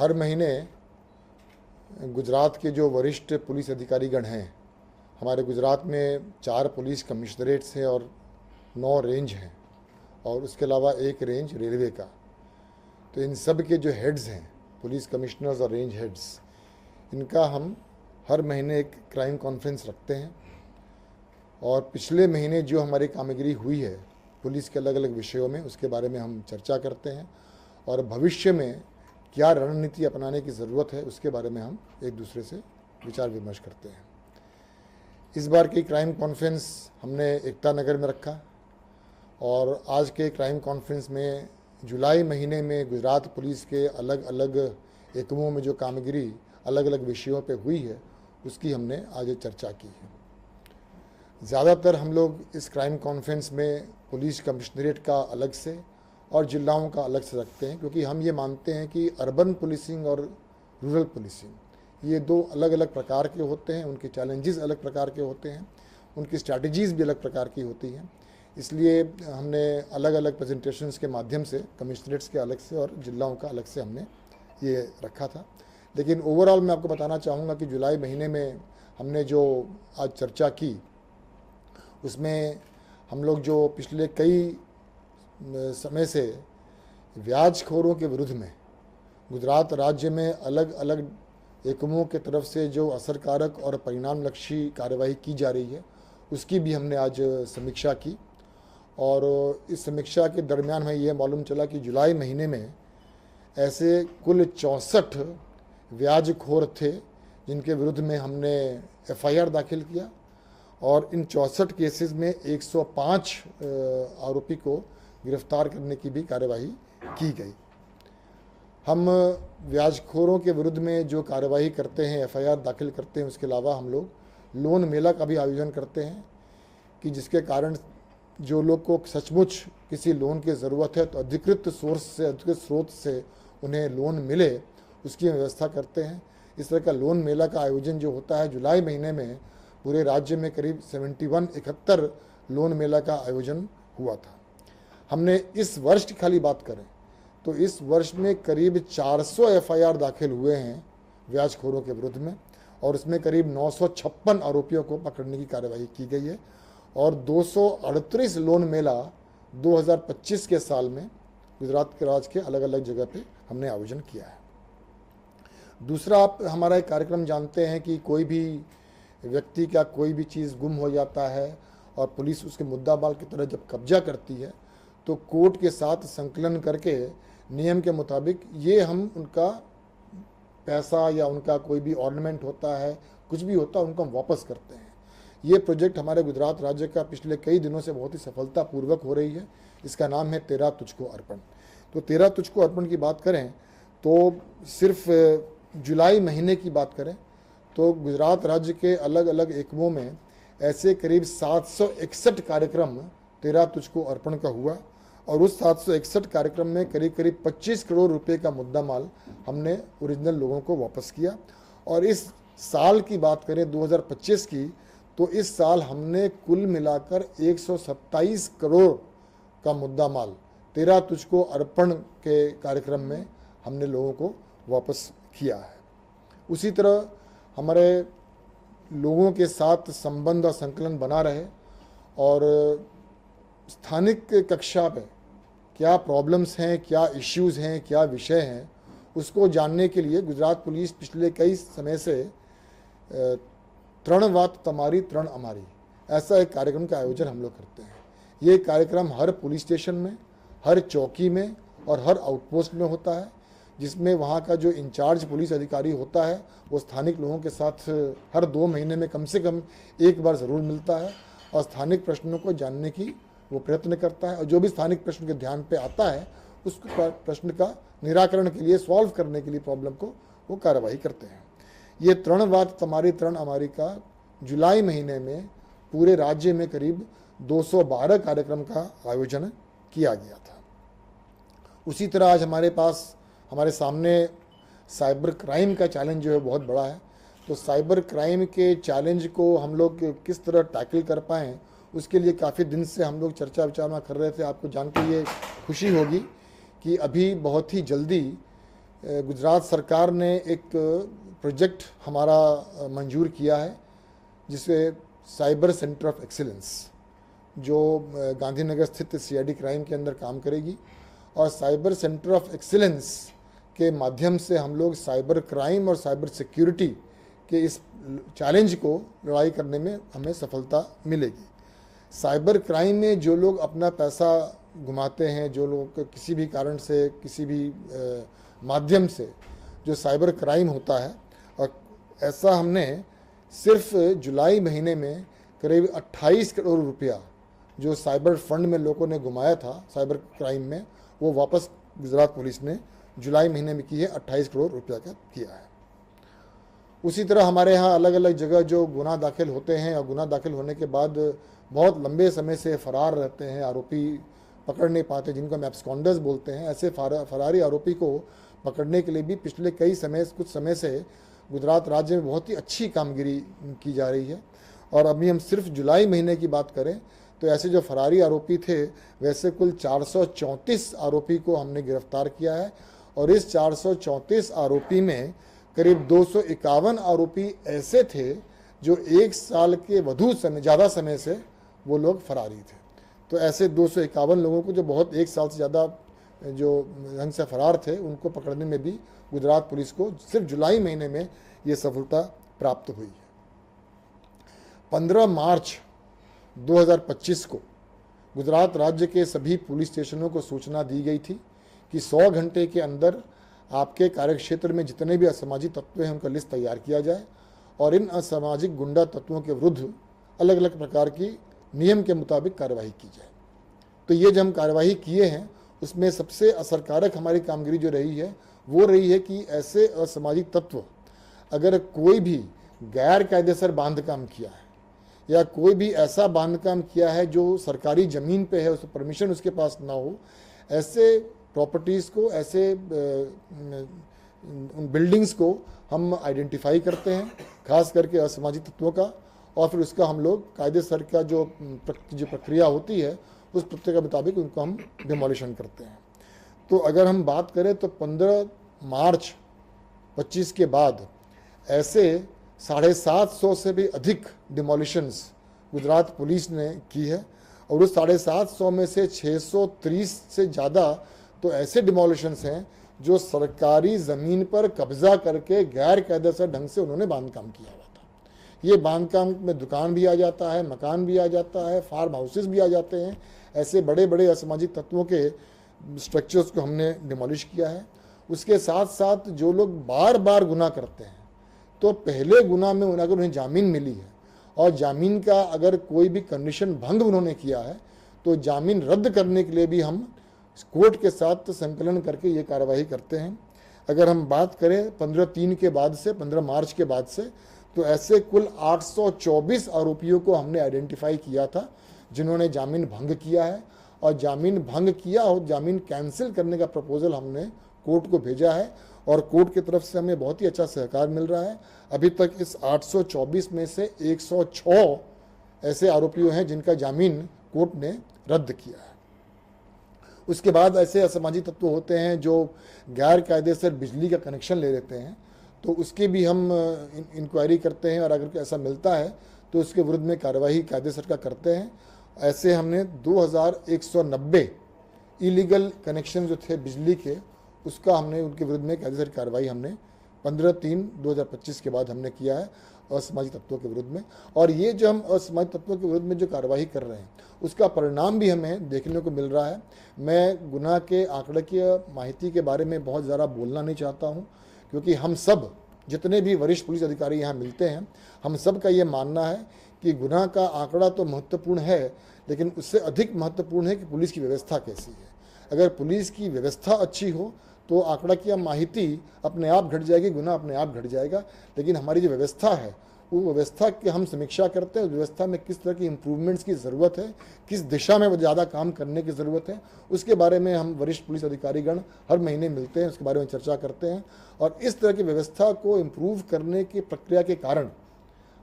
हर महीने गुजरात के जो वरिष्ठ पुलिस अधिकारीगण हैं, हमारे गुजरात में 4 पुलिस कमिश्नरेट्स हैं और 9 रेंज हैं और उसके अलावा एक रेंज रेलवे का। तो इन सब के जो हेड्स हैं, पुलिस कमिश्नर्स और रेंज हेड्स, इनका हम हर महीने एक क्राइम कॉन्फ्रेंस रखते हैं और पिछले महीने जो हमारी कामगिरी हुई है पुलिस के अलग अलग विषयों में, उसके बारे में हम चर्चा करते हैं और भविष्य में क्या रणनीति अपनाने की ज़रूरत है उसके बारे में हम एक दूसरे से विचार विमर्श करते हैं। इस बार की क्राइम कॉन्फ्रेंस हमने एकता नगर में रखा और आज के क्राइम कॉन्फ्रेंस में जुलाई महीने में गुजरात पुलिस के अलग अलग एकमों में जो कामगिरी अलग अलग विषयों पे हुई है उसकी हमने आज चर्चा की है। ज़्यादातर हम लोग इस क्राइम कॉन्फ्रेंस में पुलिस कमिश्नरेट का अलग से और जिलाओं का अलग से रखते हैं, क्योंकि हम ये मानते हैं कि अर्बन पुलिसिंग और रूरल पुलिसिंग ये 2 अलग अलग प्रकार के होते हैं, उनके चैलेंजेस अलग प्रकार के होते हैं, उनकी स्ट्रैटेजीज़ भी अलग प्रकार की होती हैं। इसलिए हमने अलग अलग प्रेजेंटेशंस के माध्यम से कमिश्नरेट्स के अलग से और जिलाओं का अलग से हमने ये रखा था। लेकिन ओवरऑल मैं आपको बताना चाहूँगा कि जुलाई महीने में हमने जो आज चर्चा की उसमें हम लोग जो पिछले कई समय से ब्याजखोरों के विरुद्ध में गुजरात राज्य में अलग अलग एकमों के तरफ से जो असरकारक और परिणामलक्षी कार्यवाही की जा रही है उसकी भी हमने आज समीक्षा की और इस समीक्षा के दरमियान हमें यह मालूम चला कि जुलाई महीने में ऐसे कुल 64 ब्याजखोर थे जिनके विरुद्ध में हमने FIR दाखिल किया और इन 64 केसेस में 105 आरोपी को गिरफ्तार करने की भी कार्यवाही की गई। हम ब्याजखोरों के विरुद्ध में जो कार्यवाही करते हैं, FIR दाखिल करते हैं, उसके अलावा हम लोग लोन मेला का भी आयोजन करते हैं कि जिसके कारण जो लोग को सचमुच किसी लोन की ज़रूरत है तो अधिकृत सोर्स से, अधिकृत स्रोत से उन्हें लोन मिले, उसकी व्यवस्था करते हैं। इस तरह का लोन मेला का आयोजन जो होता है जुलाई महीने में पूरे राज्य में करीब 71 लोन मेला का आयोजन हुआ था। हमने इस वर्ष की खाली बात करें तो इस वर्ष में करीब 400 FIR दाखिल हुए हैं ब्याजखोरों के विरुद्ध में और उसमें करीब 956 आरोपियों को पकड़ने की कार्यवाही की गई है और 238 लोन मेला 2025 के साल में गुजरात के राज्य के अलग अलग जगह पे हमने आयोजन किया है। दूसरा, आप हमारा एक कार्यक्रम जानते हैं कि कोई भी व्यक्ति का कोई भी चीज़ गुम हो जाता है और पुलिस उसके मुद्दा माल की तरह जब कब्जा करती है तो कोर्ट के साथ संकलन करके नियम के मुताबिक ये हम उनका पैसा या उनका कोई भी ऑर्नामेंट होता है, कुछ भी होता है, उनको हम वापस करते हैं। ये प्रोजेक्ट हमारे गुजरात राज्य का पिछले कई दिनों से बहुत ही सफलतापूर्वक हो रही है। इसका नाम है तेरा तुझको अर्पण। तो तेरा तुझको अर्पण की बात करें तो सिर्फ जुलाई महीने की बात करें तो गुजरात राज्य के अलग अलग एकमों में ऐसे करीब 761 कार्यक्रम तेरा तुझको अर्पण का हुआ और उस 761 कार्यक्रम में करीब करीब 25 करोड़ रुपए का मुद्दा माल हमने ओरिजिनल लोगों को वापस किया। और इस साल की बात करें 2025 की तो इस साल हमने कुल मिलाकर 127 करोड़ का मुद्दा माल तेरा तुझको अर्पण के कार्यक्रम में हमने लोगों को वापस किया है। उसी तरह हमारे लोगों के साथ संबंध और संकलन बना रहे और स्थानिक कक्षा पे क्या प्रॉब्लम्स हैं, क्या इश्यूज़ हैं, क्या विषय हैं, उसको जानने के लिए गुजरात पुलिस पिछले कई समय से तृण वात तमारी तृण अमारी ऐसा एक कार्यक्रम का आयोजन हम लोग करते हैं। ये कार्यक्रम हर पुलिस स्टेशन में, हर चौकी में और हर आउटपोस्ट में होता है, जिसमें वहाँ का जो इंचार्ज पुलिस अधिकारी होता है वो स्थानिक लोगों के साथ हर 2 महीने में कम से कम एक बार ज़रूर मिलता है और स्थानिक प्रश्नों को जानने की वो प्रयत्न करता है और जो भी स्थानिक प्रश्न के ध्यान पे आता है उस प्रश्न का निराकरण के लिए, सॉल्व करने के लिए प्रॉब्लम को वो कार्रवाई करते हैं। ये तृण वात तमारी तृण अमारी का जुलाई महीने में पूरे राज्य में करीब 212 कार्यक्रम का आयोजन किया गया था। उसी तरह आज हमारे सामने साइबर क्राइम का चैलेंज जो है बहुत बड़ा है। तो साइबर क्राइम के चैलेंज को हम लोग किस तरह टैकल कर पाएँ उसके लिए काफ़ी दिन से हम लोग चर्चा विचारणा कर रहे थे। आपको जान के ये खुशी होगी कि अभी बहुत ही जल्दी गुजरात सरकार ने एक प्रोजेक्ट हमारा मंजूर किया है जिसे साइबर सेंटर ऑफ एक्सीलेंस, जो गांधीनगर स्थित सीआईडी क्राइम के अंदर काम करेगी। और साइबर सेंटर ऑफ एक्सीलेंस के माध्यम से हम लोग साइबर क्राइम और साइबर सिक्योरिटी के इस चैलेंज को लड़ाई करने में हमें सफलता मिलेगी। साइबर क्राइम में जो लोग अपना पैसा घुमाते हैं, जो लोग किसी भी कारण से किसी भी माध्यम से जो साइबर क्राइम होता है, और ऐसा हमने सिर्फ जुलाई महीने में करीब 28 करोड़ रुपया जो साइबर फंड में लोगों ने घुमाया था साइबर क्राइम में, वो वापस गुजरात पुलिस ने जुलाई महीने में की है, 28 करोड़ रुपया का किया है। उसी तरह हमारे यहाँ अलग अलग जगह जो गुनाह दाखिल होते हैं और गुनाह दाखिल होने के बाद बहुत लंबे समय से फरार रहते हैं, आरोपी पकड़ नहीं पाते, जिनको हम एब्सकॉन्डर्स बोलते हैं, ऐसे फरारी आरोपी को पकड़ने के लिए भी पिछले कुछ समय से गुजरात राज्य में बहुत ही अच्छी कामगिरी की जा रही है। और अभी हम सिर्फ जुलाई महीने की बात करें तो ऐसे जो फरारी आरोपी थे, वैसे कुल 434 आरोपी को हमने गिरफ्तार किया है। और इस 434 आरोपी में करीब 251 आरोपी ऐसे थे जो 1 साल के ज़्यादा समय से वो लोग फरारी थे। तो ऐसे 251 लोगों को जो बहुत 1 साल से ज़्यादा जो ढंग से फरार थे, उनको पकड़ने में भी गुजरात पुलिस को सिर्फ जुलाई महीने में ये सफलता प्राप्त हुई है। 15 मार्च 2025 को गुजरात राज्य के सभी पुलिस स्टेशनों को सूचना दी गई थी कि 100 घंटे के अंदर आपके कार्यक्षेत्र में जितने भी असामाजिक तत्व हैं उनका लिस्ट तैयार किया जाए और इन असामाजिक गुंडा तत्वों के विरुद्ध अलग अलग प्रकार की नियम के मुताबिक कार्रवाई की जाए। तो ये जो हम कार्रवाई किए हैं उसमें सबसे असरकारक हमारी कामगिरी जो रही है वो रही है कि ऐसे असामाजिक तत्व अगर कोई भी गैर कायदेसर बांधकाम किया है या कोई भी ऐसा बांधकाम किया है जो सरकारी ज़मीन पे है, उस परमिशन उसके पास ना हो, ऐसे प्रॉपर्टीज़ को, ऐसे उन बिल्डिंग्स को हम आइडेंटिफाई करते हैं, खास करके असामाजिक तत्वों का, और फिर उसका हम लोग कायदेसर का जो प्रक्रिया होती है उस प्रक्रिया के मुताबिक उनको हम डिमोलिशन करते हैं। तो अगर हम बात करें तो 15 मार्च 25 के बाद ऐसे 750 से भी अधिक डिमोलिशंस गुजरात पुलिस ने की है और उस 750 में से 630 से ज़्यादा तो ऐसे डिमोलिशंस हैं जो सरकारी ज़मीन पर कब्जा करके गैर कायदेसर ढंग से उन्होंने बांधकाम किया हुआ था। ये बांधकाम में दुकान भी आ जाता है, मकान भी आ जाता है, फार्म हाउसेस भी आ जाते हैं। ऐसे बड़े बड़े असामाजिक तत्वों के स्ट्रक्चर्स को हमने डिमोलिश किया है। उसके साथ साथ जो लोग बार बार गुनाह करते हैं, तो पहले गुनाह में अगर उन्हें जामीन मिली है और जामीन का अगर कोई भी कंडीशन भंग उन्होंने किया है तो जामीन रद्द करने के लिए भी हम कोर्ट के साथ संकलन करके ये कार्रवाई करते हैं। अगर हम बात करें 15/3 के बाद से 15 मार्च के बाद से, तो ऐसे कुल 824 आरोपियों को हमने आइडेंटिफाई किया था जिन्होंने जामीन भंग किया है, और जामीन भंग किया और जामीन कैंसिल करने का प्रपोजल हमने कोर्ट को भेजा है और कोर्ट की तरफ से हमें बहुत ही अच्छा सहकार मिल रहा है। अभी तक इस 824 में से 106 ऐसे आरोपियों हैं जिनका जामीन कोर्ट ने रद्द किया है। उसके बाद ऐसे असामाजिक तत्व होते हैं जो गैर कायदेसर बिजली का कनेक्शन ले लेते हैं, तो उसकी भी हम इंक्वायरी करते हैं और अगर ऐसा मिलता है तो उसके विरुद्ध में कार्रवाई कायदेसर का करते हैं। ऐसे हमने 2190 इलीगल कनेक्शन जो थे बिजली के, उसका हमने उनके विरुद्ध में कायदेसर कार्रवाई हमने 15/3/2025 के बाद हमने किया है असामाजिक तत्वों के विरुद्ध में। और ये जो हम असामाजिक तत्वों के विरुद्ध में जो कार्रवाई कर रहे हैं उसका परिणाम भी हमें देखने को मिल रहा है। मैं गुनाह के आंकड़कीय माहिती के बारे में बहुत ज़्यादा बोलना नहीं चाहता हूँ, क्योंकि हम सब जितने भी वरिष्ठ पुलिस अधिकारी यहाँ मिलते हैं, हम सब का ये मानना है कि गुनाह का आंकड़ा तो महत्वपूर्ण है, लेकिन उससे अधिक महत्वपूर्ण है कि पुलिस की व्यवस्था कैसी है। अगर पुलिस की व्यवस्था अच्छी हो तो आंकड़ा की माहिती अपने आप घट जाएगी, गुनाह अपने आप घट जाएगा। लेकिन हमारी जो व्यवस्था है वो व्यवस्था की हम समीक्षा करते हैं, उस व्यवस्था में किस तरह की इम्प्रूवमेंट्स की ज़रूरत है, किस दिशा में ज़्यादा काम करने की ज़रूरत है, उसके बारे में हम वरिष्ठ पुलिस अधिकारीगण हर महीने मिलते हैं, उसके बारे में चर्चा करते हैं। और इस तरह की व्यवस्था को इम्प्रूव करने की प्रक्रिया के कारण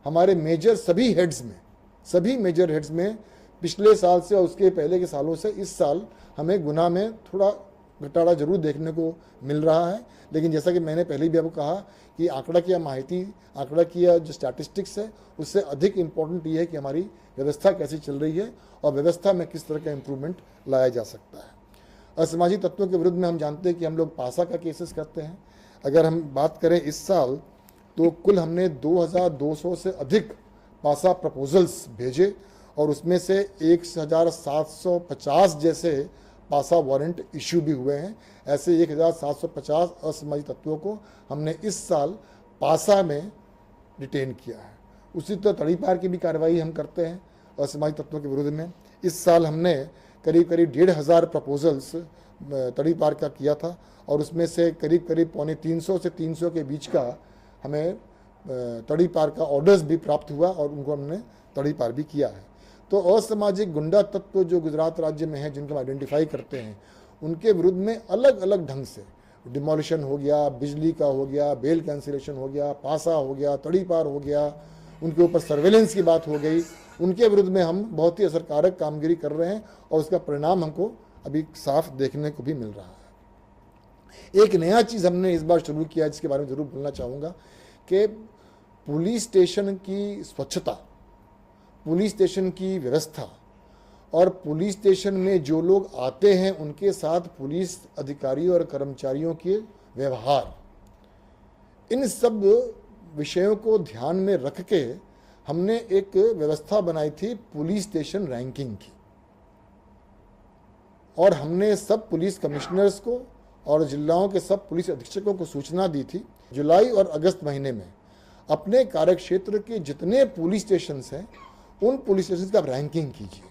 हमारे सभी मेजर हेड्स में पिछले साल से और उसके पहले के सालों से इस साल हमें गुनाह में थोड़ा घटाड़ा जरूर देखने को मिल रहा है, लेकिन जैसा कि मैंने पहले भी आपको कहा कि आंकड़ा की माहिती, आंकड़ा की जो स्टैटिस्टिक्स है, उससे अधिक इम्पोर्टेंट ये है कि हमारी व्यवस्था कैसी चल रही है और व्यवस्था में किस तरह का इम्प्रूवमेंट लाया जा सकता है। असामाजिक तत्वों के विरुद्ध में हम जानते हैं कि हम लोग पासा का केसेस करते हैं। अगर हम बात करें इस साल, तो कुल हमने 2200 से अधिक पासा प्रपोजल्स भेजे और उसमें से 1750 जैसे पासा वारंट इश्यू भी हुए हैं। ऐसे 1750 असामाजिक तत्वों को हमने इस साल पासा में डिटेन किया है। उसी तरह तड़ीपार की भी कार्रवाई हम करते हैं असामाजिक तत्वों के विरुद्ध में। इस साल हमने करीब 1,500 प्रपोजल्स तड़ीपार का किया था और उसमें से करीब 350 से 300 के बीच का हमें तड़ीपार का ऑर्डर्स भी प्राप्त हुआ और उनको हमने तड़ीपार भी किया है। तो असामाजिक गुंडा तत्व जो गुजरात राज्य में है, जिनको हम आइडेंटिफाई करते हैं, उनके विरुद्ध में अलग अलग ढंग से डिमोलिशन हो गया, बिजली का हो गया, बेल कैंसिलेशन हो गया, पासा हो गया, तड़ीपार हो गया, उनके ऊपर सर्वेलेंस की बात हो गई, उनके विरुद्ध में हम बहुत ही असरकारक कामगिरी कर रहे हैं और उसका परिणाम हमको अभी साफ देखने को भी मिल रहा है। एक नया चीज़ हमने इस बार शुरू किया, जिसके बारे में ज़रूर बोलना चाहूँगा, कि पुलिस स्टेशन की स्वच्छता, पुलिस स्टेशन की व्यवस्था और पुलिस स्टेशन में जो लोग आते हैं उनके साथ पुलिस अधिकारियों और कर्मचारियों के व्यवहार, इन सब विषयों को ध्यान में रख के हमने एक व्यवस्था बनाई थी पुलिस स्टेशन रैंकिंग की। और हमने सब पुलिस कमिश्नर्स को और जिलाओं के सब पुलिस अधीक्षकों को सूचना दी थी, जुलाई और अगस्त महीने में अपने कार्यक्षेत्र के जितने पुलिस स्टेशन हैं उन पुलिस स्टेशन का रैंकिंग कीजिए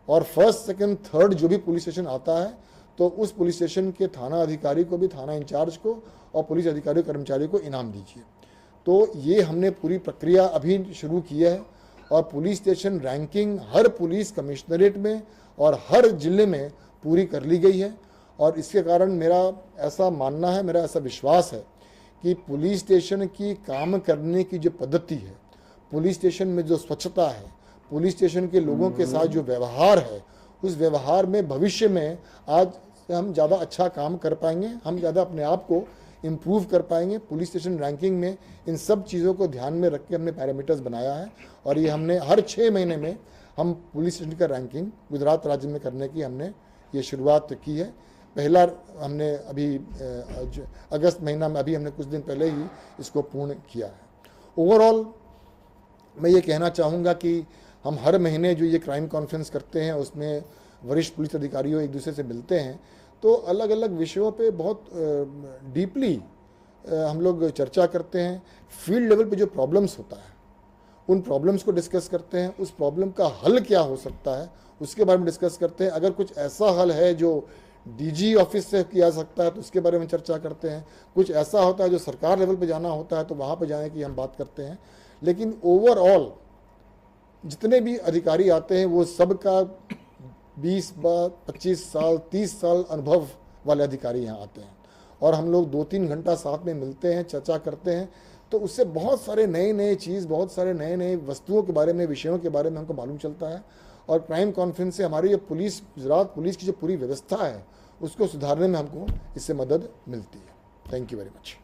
और फर्स्ट, सेकंड, थर्ड जो भी पुलिस स्टेशन आता है तो उस पुलिस स्टेशन के थाना अधिकारी को भी, थाना इंचार्ज को और पुलिस अधिकारी कर्मचारी को इनाम दीजिए। तो ये हमने पूरी प्रक्रिया अभी शुरू की है और पुलिस स्टेशन रैंकिंग हर पुलिस कमिश्नरेट में और हर जिले में पूरी कर ली गई है। और इसके कारण मेरा ऐसा मानना है, मेरा ऐसा विश्वास है कि पुलिस स्टेशन की काम करने की जो पद्धति है, पुलिस स्टेशन में जो स्वच्छता है, पुलिस स्टेशन के लोगों के साथ जो व्यवहार है, उस व्यवहार में भविष्य में आज हम ज़्यादा अच्छा काम कर पाएंगे, हम ज़्यादा अपने आप को इम्प्रूव कर पाएंगे। पुलिस स्टेशन रैंकिंग में इन सब चीज़ों को ध्यान में रख के हमने पैरामीटर्स बनाया है और ये हमने हर 6 महीने में हम पुलिस स्टेशन का रैंकिंग गुजरात राज्य में करने की हमने ये शुरुआत की है। पहला हमने अभी अगस्त महीना में, अभी हमने कुछ दिन पहले ही इसको पूर्ण किया है। ओवरऑल मैं ये कहना चाहूँगा कि हम हर महीने जो ये क्राइम कॉन्फ्रेंस करते हैं उसमें वरिष्ठ पुलिस अधिकारियों एक दूसरे से मिलते हैं, तो अलग अलग विषयों पे बहुत डीपली हम लोग चर्चा करते हैं। फील्ड लेवल पे जो प्रॉब्लम्स होता है उन प्रॉब्लम्स को डिस्कस करते हैं, उस प्रॉब्लम का हल क्या हो सकता है उसके बारे में डिस्कस करते हैं। अगर कुछ ऐसा हल है जो डीजी ऑफिस से किया सकता है तो उसके बारे में चर्चा करते हैं। कुछ ऐसा होता है जो सरकार लेवल पे जाना होता है तो वहाँ पे जाने की हम बात करते हैं। लेकिन ओवरऑल जितने भी अधिकारी आते हैं वो सबका 20, 25 साल, 30 साल अनुभव वाले अधिकारी यहाँ आते हैं और हम लोग 2-3 घंटा साथ में मिलते हैं, चर्चा करते हैं, तो उससे बहुत सारे नए चीज़, बहुत सारे नए वस्तुओं के बारे में, विषयों के बारे में हमको मालूम चलता है। और क्राइम कॉन्फ्रेंस से हमारी जो पुलिस, गुजरात पुलिस की जो पूरी व्यवस्था है उसको सुधारने में हमको इससे मदद मिलती है। Thank you very much.